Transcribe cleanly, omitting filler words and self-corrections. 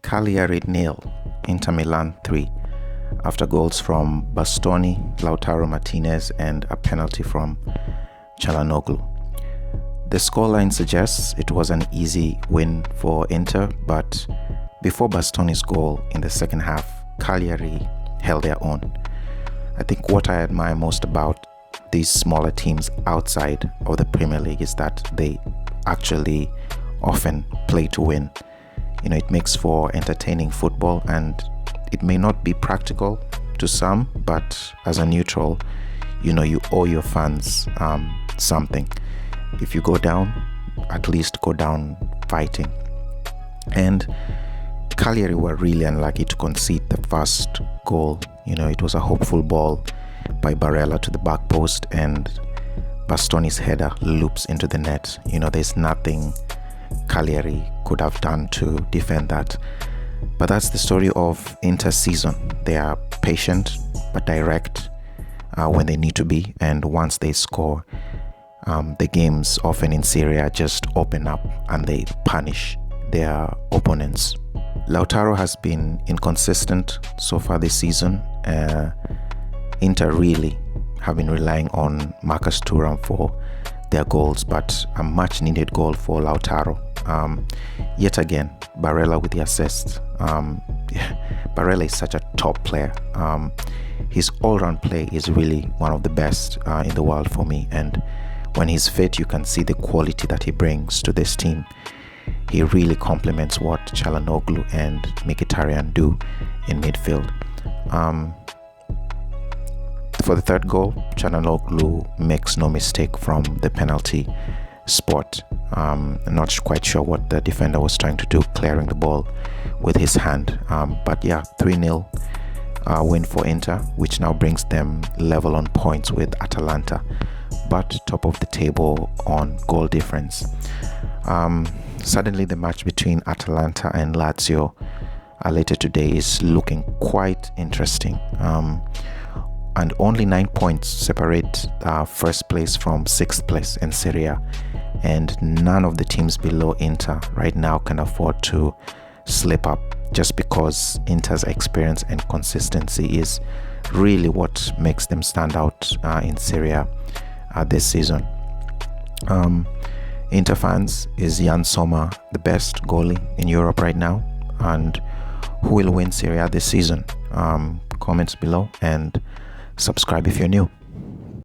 Cagliari 0, Inter Milan 3, after goals from Bastoni, Lautaro Martinez, and a penalty from Çalhanoğlu. The scoreline suggests it was an easy win for Inter, but before Bastoni's goal in the second half, Cagliari held their own. I think what I admire most about these smaller teams outside of the Premier League is that they actually often play to win. It makes for entertaining football, and it may not be practical to some, but as a neutral, you owe your fans something. If you go down, at least go down fighting. And Cagliari were really unlucky to concede the first goal. It was a hopeful ball by Barella to the back post, and Bastoni's header loops into the net. There's nothing Cagliari could have done to defend that. But that's the story of Inter's season. They are patient but direct when they need to be, and once they score, the games often in Serie A just open up and they punish their opponents. Lautaro has been inconsistent so far this season. Inter really have been relying on Marcus Thuram for their goals, but a much needed goal for Lautaro. Yet again, Barella with the assist. Barella is such a top player. His all-round play is really one of the best in the world for me, and when he's fit, you can see the quality that he brings to this team. He really complements what Çalhanoğlu and Mkhitaryan do in midfield. For the third goal, Çalhanoğlu makes no mistake from the penalty spot. I'm not quite sure what the defender was trying to do, clearing the ball with his hand. But yeah, 3-0 win for Inter, which now brings them level on points with Atalanta, but top of the table on goal difference. Suddenly the match between Atalanta and Lazio later today is looking quite interesting. And only 9 points separate first place from sixth place in Serie A, and none of the teams below Inter right now can afford to slip up, just because Inter's experience and consistency is really what makes them stand out in Serie A this season. Inter fans, is Jan Sommer the best goalie in Europe right now? And who will win Serie A this season? Comments below and subscribe if you're new.